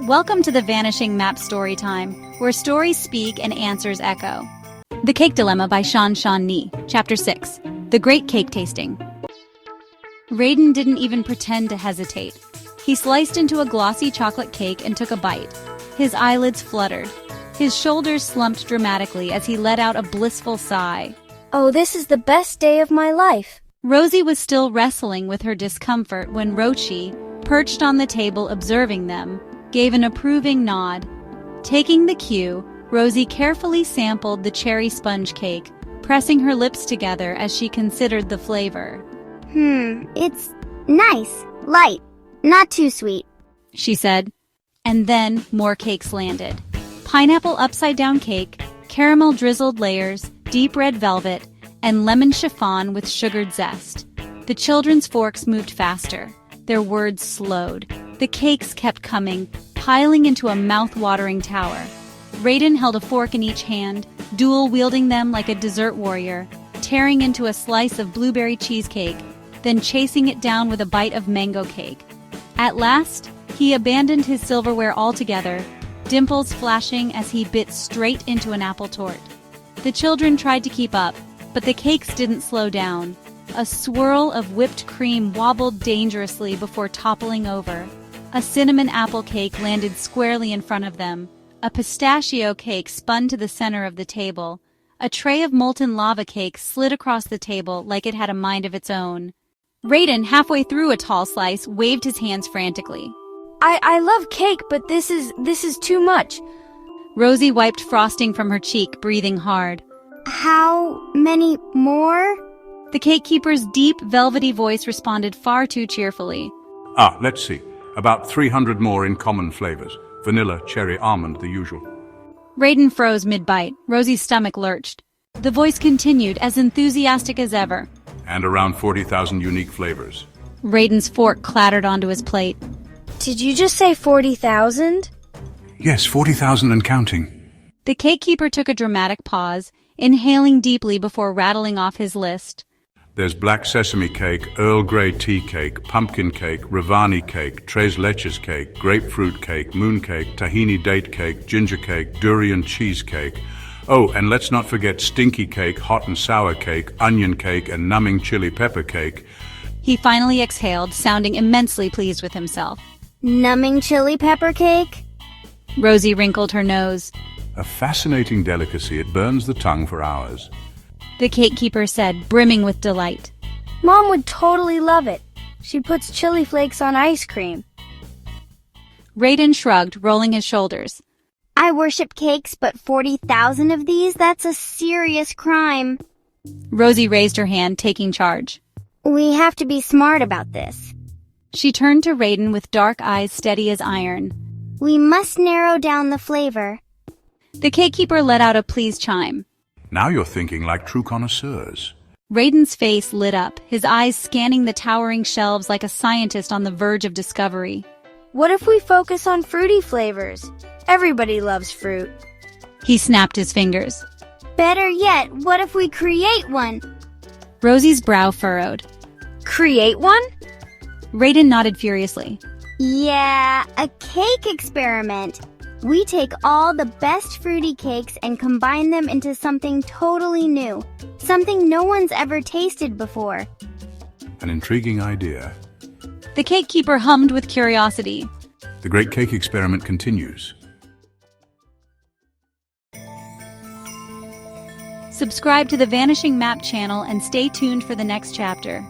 Welcome to the Vanishing Map Storytime, where stories speak and answers echo. The Cake Dilemma by Shan Ni, Chapter 6, The Great Cake Tasting. Rayden didn't even pretend to hesitate. He sliced into a glossy chocolate cake and took a bite. His eyelids fluttered. His shoulders slumped dramatically as he let out a blissful sigh. Oh, this is the best day of my life. Rosie was still wrestling with her discomfort when Rochi, perched on the table observing them, gave an approving nod. Taking the cue, Rosie carefully sampled the cherry sponge cake, pressing her lips together as she considered the flavor. It's nice, light, not too sweet, she said. And then more cakes landed. Pineapple upside-down cake, caramel drizzled layers, deep red velvet, and lemon chiffon with sugared zest. The children's forks moved faster. Their words slowed. The cakes kept coming, piling into a mouth-watering tower. Rayden held a fork in each hand, dual-wielding them like a dessert warrior, tearing into a slice of blueberry cheesecake, then chasing it down with a bite of mango cake. At last, he abandoned his silverware altogether, dimples flashing as he bit straight into an apple tort. The children tried to keep up, but the cakes didn't slow down. A swirl of whipped cream wobbled dangerously before toppling over. A cinnamon apple cake landed squarely in front of them. A pistachio cake spun to the center of the table. A tray of molten lava cake slid across the table like it had a mind of its own. Rayden, halfway through a tall slice, waved his hands frantically. I love cake, but this is too much. Rosie wiped frosting from her cheek, breathing hard. How many more? The Cakekeeper's deep, velvety voice responded far too cheerfully. Let's see. About 300 more in common flavors. Vanilla, cherry, almond, the usual. Rayden froze mid-bite. Rosie's stomach lurched. The voice continued, as enthusiastic as ever. And around 40,000 unique flavors. Rayden's fork clattered onto his plate. Did you just say 40,000? Yes, 40,000 and counting. The Cakekeeper took a dramatic pause, inhaling deeply before rattling off his list. There's black sesame cake, Earl Grey tea cake, pumpkin cake, Ravani cake, tres leches cake, grapefruit cake, moon cake, tahini date cake, ginger cake, durian cheesecake. Oh, and let's not forget stinky cake, hot and sour cake, onion cake, and numbing chili pepper cake. He finally exhaled, sounding immensely pleased with himself. Numbing chili pepper cake? Rosie wrinkled her nose. A fascinating delicacy. It burns the tongue for hours. The Cakekeeper said, brimming with delight. Mom would totally love it. She puts chili flakes on ice cream. Rayden shrugged, rolling his shoulders. I worship cakes, but 40,000 of these? That's a serious crime. Rosie raised her hand, taking charge. We have to be smart about this. She turned to Rayden with dark eyes steady as iron. We must narrow down the flavor. The Cakekeeper let out a pleased chime. Now you're thinking like true connoisseurs. Rayden's face lit up, his eyes scanning the towering shelves like a scientist on the verge of discovery. What if we focus on fruity flavors? Everybody loves fruit. He snapped his fingers. Better yet, what if we create one? Rosie's brow furrowed. Create one? Rayden nodded furiously. Yeah, a cake experiment. We take all the best fruity cakes and combine them into something totally new. Something no one's ever tasted before. An intriguing idea. The Cakekeeper hummed with curiosity. The Great Cake Experiment continues. Subscribe to the Vanishing Map channel and stay tuned for the next chapter.